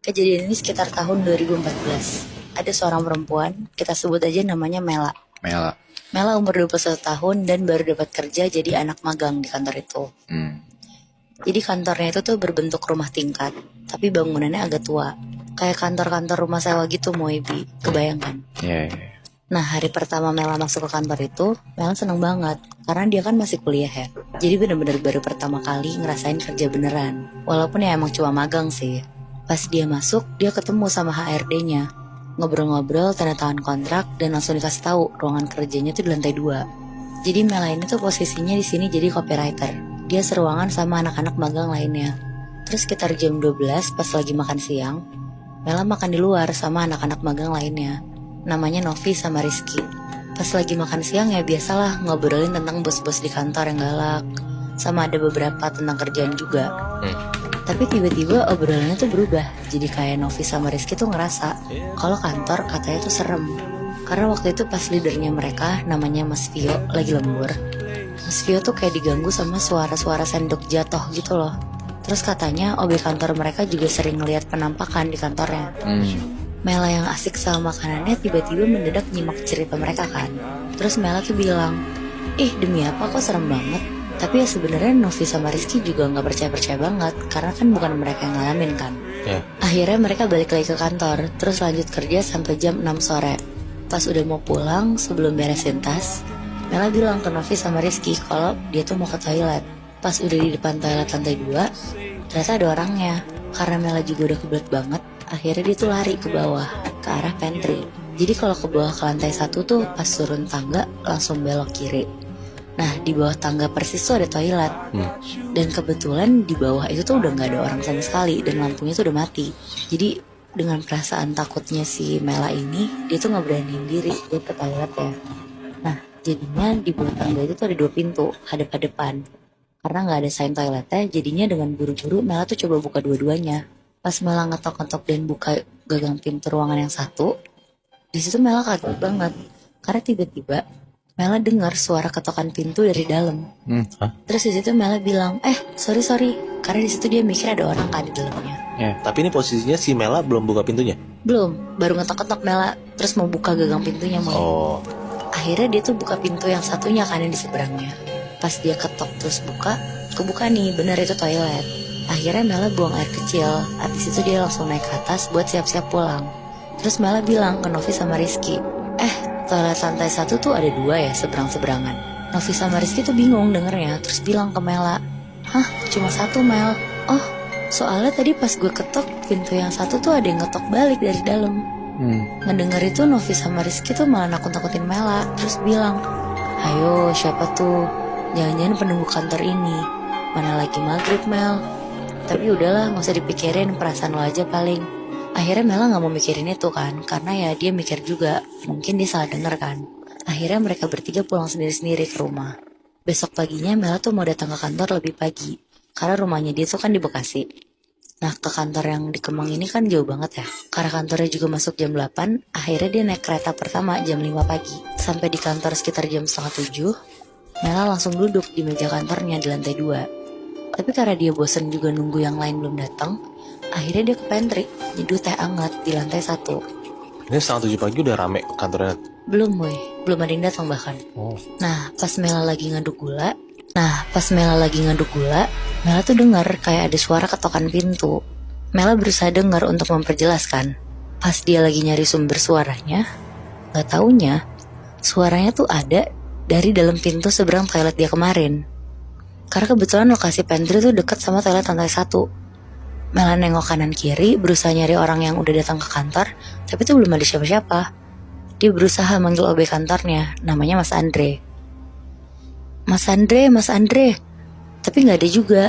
Kejadian ini sekitar tahun 2014. Ada seorang perempuan, kita sebut aja namanya Mela. Mela umur 21 tahun dan baru dapat kerja jadi anak magang di kantor itu. Jadi kantornya itu tuh berbentuk rumah tingkat, tapi bangunannya agak tua. Kayak kantor-kantor rumah sewa gitu, Moebi. Kebayangkan? Iya. Nah, hari pertama Mela masuk ke kantor itu, Mela seneng banget. Karena dia kan masih kuliah ya. Jadi bener-bener baru pertama kali ngerasain kerja beneran. Walaupun ya emang cuma magang sih. Pas dia masuk, dia ketemu sama HRD-nya. Ngobrol-ngobrol, tanda tangan kontrak, dan langsung dikasih tahu ruangan kerjanya tuh di lantai 2. Jadi Mela ini tuh posisinya di sini jadi copywriter. Dia seruangan sama anak-anak magang lainnya. Terus sekitar jam 12 pas lagi makan siang, Mela makan di luar sama anak-anak magang lainnya. Namanya Novi sama Rizky. Pas lagi makan siang ya biasalah ngobrolin tentang bos-bos di kantor yang galak. Sama ada beberapa tentang kerjaan juga. Tapi tiba-tiba obrolannya tuh berubah. Jadi kayak Novi sama Rizky tuh ngerasa kalau kantor katanya tuh serem. Karena waktu itu pas leadernya mereka, namanya Mas Vio, lagi lembur. Mas Vio tuh kayak diganggu sama suara-suara sendok jatuh gitu loh. Terus katanya OB kantor mereka juga sering ngeliat penampakan di kantornya. Mela yang asik sama makanannya tiba-tiba mendadak nyimak cerita mereka kan. Terus Mela tuh bilang, demi apa kok serem banget. Tapi ya sebenarnya Novi sama Rizky juga gak percaya-percaya banget. Karena kan bukan mereka yang ngalamin kan. Akhirnya mereka balik lagi ke kantor. Terus lanjut kerja sampai jam 6 sore. Pas udah mau pulang sebelum beresin tas, Mela bilang ke Novi sama Rizky kalau dia tuh mau ke toilet. Pas udah di depan toilet lantai 2, ternyata ada orangnya. Karena Mela juga udah kebelet banget, akhirnya dia tuh lari ke bawah, ke arah pantry. Jadi kalau ke bawah ke lantai 1 tuh pas turun tangga langsung belok kiri. Nah di bawah tangga persis tuh ada toilet. Dan kebetulan di bawah itu tuh udah gak ada orang sama sekali dan lampunya tuh udah mati. Jadi dengan perasaan takutnya si Mela ini, dia tuh gak beraniin diri dia ke toilet ya. Nah jadinya di bawah tangga itu tuh ada 2 pintu hadap-hadapan. Karena gak ada sign toiletnya, jadinya dengan buru-buru Mela tuh coba buka dua-duanya. Pas Mela ngetok-ngetok dan buka gagang pintu ruangan yang satu, di situ Mela kaget banget. Karena tiba-tiba Mela dengar suara ketokan pintu dari dalam. Terus di situ Mela bilang, sorry. Karena di situ dia mikir ada orang kan di dalamnya. Tapi ini posisinya si Mela belum buka pintunya? Belum, baru ngetok-ngetok Mela. Terus mau buka gagang pintunya mau. Akhirnya dia tuh buka pintu yang satunya kan yang di seberangnya. Pas dia ketok terus buka, kebuka nih, bener itu toilet. Akhirnya Mela buang air kecil. Habis itu dia langsung naik ke atas buat siap-siap pulang. Terus Mela bilang ke Novi sama Rizky, toilet lantai 1 tuh ada 2 ya seberang-seberangan. Novi sama Rizky tuh bingung dengernya. Terus bilang ke Mela, cuma 1 Mel. Soalnya tadi pas gue ketok pintu yang 1 tuh ada yang ngetok balik dari dalam. Ngedenger itu Novi sama Rizky tuh malah nakut-nakutin Mela. Terus bilang, ayo siapa tuh? Jangan-jangan penunggu kantor ini. Mana lagi maghrib Mel. Tapi udahlah gak usah dipikirin, perasaan lo aja paling. Akhirnya Mela gak mau mikirin itu kan. Karena ya dia mikir juga, mungkin dia salah denger kan. Akhirnya mereka bertiga pulang sendiri-sendiri ke rumah. Besok paginya Mela tuh mau datang ke kantor lebih pagi. Karena rumahnya dia tuh kan di Bekasi. Nah ke kantor yang di Kemang ini kan jauh banget ya. Karena kantornya juga masuk jam 8. Akhirnya dia naik kereta pertama jam 5 pagi. Sampai di kantor sekitar jam 6:30. Mela langsung duduk di meja kantornya di lantai 2. Tapi karena dia bosen juga nunggu yang lain belum datang, akhirnya dia ke pantry nyeduh teh hangat di lantai 1. Ini 6:30 pagi udah rame kantornya? Belum belum ada yang datang bahkan. Nah pas Mela lagi ngaduk gula, Mela tuh dengar kayak ada suara ketokan pintu. Mela berusaha dengar untuk memperjelaskan. Pas dia lagi nyari sumber suaranya, gak taunya suaranya tuh ada dari dalam pintu seberang toilet dia kemarin. Karena kebetulan lokasi pantry tuh dekat sama toilet lantai 1. Mela nengok kanan kiri, berusaha nyari orang yang udah datang ke kantor, tapi tuh belum ada siapa-siapa. Dia berusaha manggil OB kantornya, namanya Mas Andre. Mas Andre, tapi gak ada juga.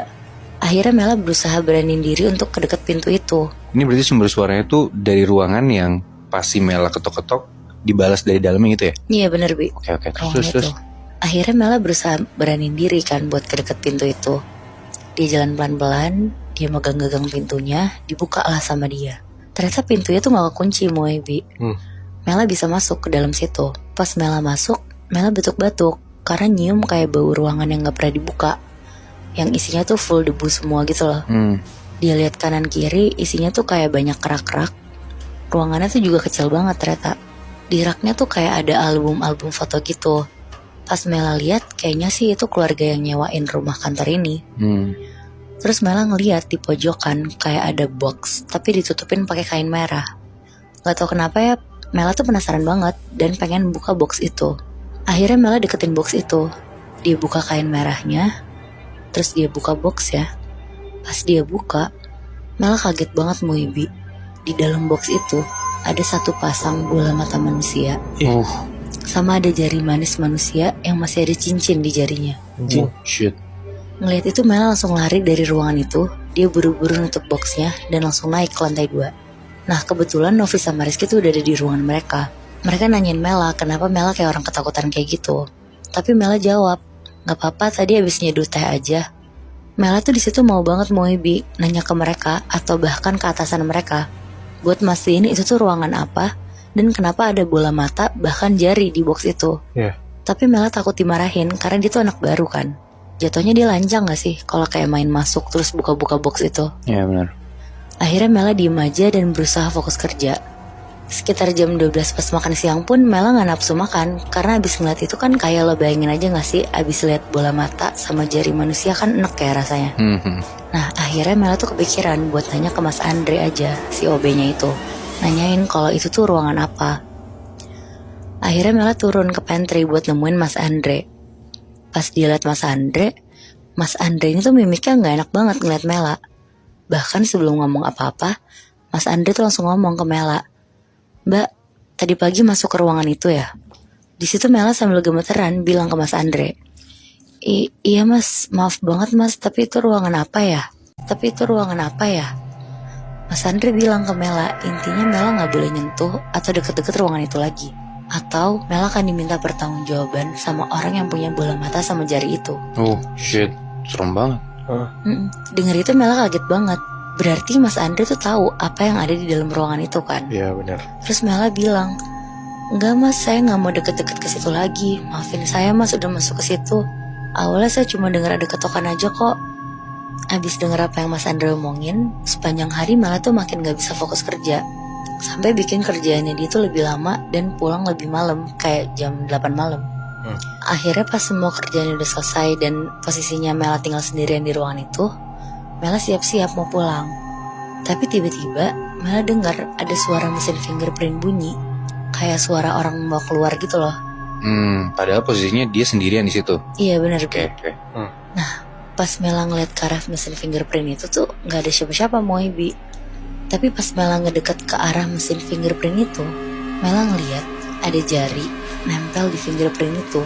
Akhirnya Mela berusaha beraniin diri untuk ke dekat pintu itu. Ini berarti sumber suaranya tuh dari ruangan yang pas si Mela ketok-ketok dibalas dari dalamnya gitu ya? Iya bener Bi. Oke. Terus. Akhirnya Mela berusaha beraniin diri kan buat ke dekat pintu itu. Dia jalan pelan-pelan, dia megang-gagang pintunya, dibuka lah sama dia. Ternyata pintunya tuh gak kekunci Bi. Mela bisa masuk ke dalam situ. Pas Mela masuk, Mela batuk-batuk karena nyium kayak bau ruangan yang gak pernah dibuka, yang isinya tuh full debu semua gitu loh. Dia lihat kanan kiri, isinya tuh kayak banyak rak-rak. Ruangannya tuh juga kecil banget ternyata. Di raknya tuh kayak ada album-album foto gitu. Pas Mela lihat, kayaknya sih itu keluarga yang nyewain rumah kantor ini. Terus Mela ngeliat di pojokan kayak ada box, tapi ditutupin pakai kain merah. Gak tau kenapa ya, Mela tuh penasaran banget dan pengen buka box itu. Akhirnya Mela deketin box itu. Dia buka kain merahnya, terus dia buka box ya. Pas dia buka, Mela kaget banget Muibi. Di dalam box itu ada satu pasang bola mata manusia. Sama ada jari manis manusia yang masih ada cincin di jarinya. Anjing. Shit. Ngeliat itu Mela langsung lari dari ruangan itu. Dia buru-buru nutup boxnya dan langsung naik ke lantai 2. Nah kebetulan Novi sama Rizky tuh udah ada di ruangan mereka. Mereka nanyain Mela kenapa Mela kayak orang ketakutan kayak gitu. Tapi Mela jawab, gak apa-apa tadi habis nyeduh teh aja. Mela tuh di situ mau banget Muibi nanya ke mereka atau bahkan ke atasan mereka buat mastiin itu tuh ruangan apa dan kenapa ada bola mata bahkan jari di box itu. Tapi Mela takut dimarahin karena dia tuh anak baru kan. Jatuhnya dia lancang gak sih kalau kayak main masuk terus buka-buka box itu. Ya benar. Akhirnya Mela diem aja dan berusaha fokus kerja. Sekitar jam 12 pas makan siang pun Mela gak nafsu makan. Karena abis ngeliat itu kan kayak lo bayangin aja gak sih abis lihat bola mata sama jari manusia kan enek ya rasanya. Nah akhirnya Mela tuh kepikiran buat tanya ke Mas Andre aja, si OB-nya itu. Nanyain kalau itu tuh ruangan apa. Akhirnya Mela turun ke pantry buat nemuin Mas Andre. Pas dia liat Mas Andre ini tuh mimiknya gak enak banget ngeliat Mela. Bahkan sebelum ngomong apa-apa, Mas Andre tuh langsung ngomong ke Mela, Mbak, tadi pagi masuk ke ruangan itu ya? Di situ Mela sambil gemeteran bilang ke Mas Andre, Iya mas, maaf banget mas, tapi itu ruangan apa ya? Mas Andre bilang ke Mela, intinya Mela gak boleh nyentuh atau deket-deket ruangan itu lagi. Atau Mela akan diminta pertanggungjawaban sama orang yang punya bola mata sama jari itu. Oh shit, serem banget. Dengar itu Mela kaget banget. Berarti Mas Andre tuh tahu apa yang ada di dalam ruangan itu kan? Iya benar. Terus Mela bilang, enggak mas, saya gak mau deket-deket ke situ lagi. Maafin saya mas udah masuk ke situ. Awalnya saya cuma dengar ada ketokan aja kok. Abis denger apa yang Mas Andre omongin, sepanjang hari Mela tuh makin gak bisa fokus kerja. Sampai bikin kerjaannya dia tuh lebih lama dan pulang lebih malam, kayak jam 8 malam. Akhirnya pas semua kerjaannya udah selesai dan posisinya Mela tinggal sendirian di ruangan itu, Mela siap-siap mau pulang. Tapi tiba-tiba Mela dengar ada suara mesin fingerprint bunyi, kayak suara orang mau keluar gitu loh. Padahal posisinya dia sendirian di situ. Iya benar. Oke. Nah, pas Mela ngeliat ke arah mesin fingerprint itu tuh nggak ada siapa-siapa Moibi. Tapi pas Mela ngedeket ke arah mesin fingerprint itu, Mela ngeliat ada jari nempel di fingerprint itu.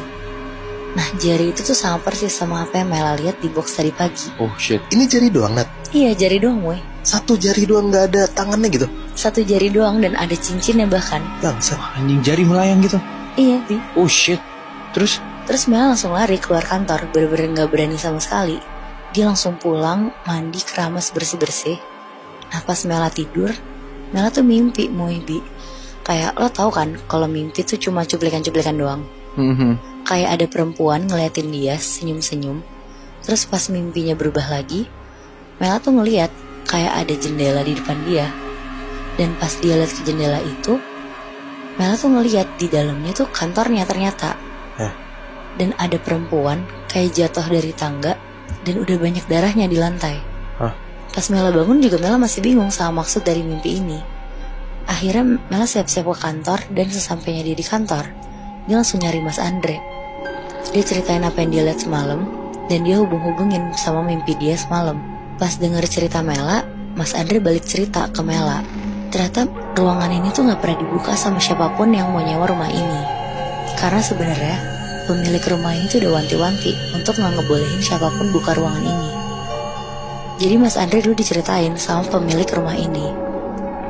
Nah, jari itu tuh sama persis sama apa yang Mela lihat di box tadi pagi. Oh shit. Ini jari doang, Nat? Iya, jari doang, woy. Satu jari doang, gak ada tangannya gitu? Satu jari doang dan ada cincinnya bahkan. Bangsa. Anjing, jari melayang gitu. Iya, Bi. Oh shit. Terus Mela langsung lari keluar kantor, bener-bener gak berani sama sekali. Dia langsung pulang, mandi, keramas, bersih-bersih. Nah pas Mela tidur, Mela tuh mimpi Moibi. Kayak lo tau kan kalau mimpi tuh cuma cuplikan-cuplikan doang. Kayak ada perempuan ngeliatin dia senyum-senyum. Terus pas mimpinya berubah lagi, Mela tuh ngeliat kayak ada jendela di depan dia. Dan pas dia lihat ke jendela itu, Mela tuh ngeliat di dalamnya tuh kantornya ternyata. Dan ada perempuan kayak jatuh dari tangga dan udah banyak darahnya di lantai. Pas Mela bangun juga Mela masih bingung sama maksud dari mimpi ini. Akhirnya Mela siap-siap ke kantor dan sesampainya dia di kantor, dia langsung nyari Mas Andre. Dia ceritain apa yang dia lihat semalam dan dia hubung-hubungin sama mimpi dia semalam. Pas denger cerita Mela, Mas Andre balik cerita ke Mela. Ternyata ruangan ini tuh gak pernah dibuka sama siapapun yang mau nyewa rumah ini. Karena sebenarnya pemilik rumah ini tuh udah wanti-wanti untuk gak ngebolehin siapapun buka ruangan ini. Jadi Mas Andre dulu diceritain sama pemilik rumah ini.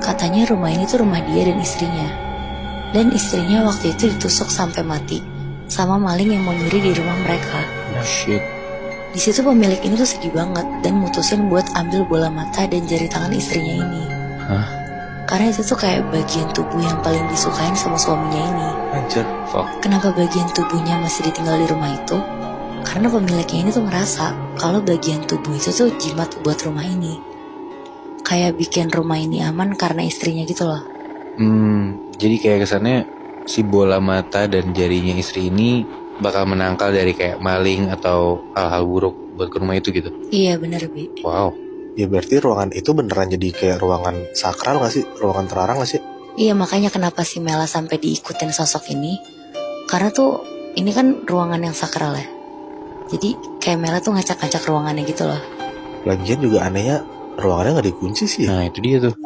Katanya rumah ini tuh rumah dia dan istrinya. Dan istrinya waktu itu ditusuk sampai mati sama maling yang mau nyuri di rumah mereka. Oh shit. Di situ pemilik ini tuh sedih banget dan mutusin buat ambil bola mata dan jari tangan istrinya ini. Karena itu tuh kayak bagian tubuh yang paling disukain sama suaminya ini. Anjir, fuck. Kenapa bagian tubuhnya masih ditinggal di rumah itu? Karena pemiliknya ini tuh ngerasa kalau bagian tubuh itu tuh jimat buat rumah ini. kayak bikin rumah ini aman karena istrinya gitu loh. Jadi kayak kesannya si bola mata dan jarinya istri ini bakal menangkal dari kayak maling atau hal-hal buruk buat ke rumah itu gitu. Iya bener Bi. Wow. Ya berarti ruangan itu beneran jadi kayak ruangan sakral gak sih? Ruangan terlarang gak sih? Iya makanya kenapa si Mela sampai diikutin sosok ini. Karena tuh ini kan ruangan yang sakral ya. Jadi kayak Mela tuh ngacak-ngacak ruangannya gitu loh. Lagian juga anehnya ruangannya gak dikunci sih ya. Nah itu dia tuh.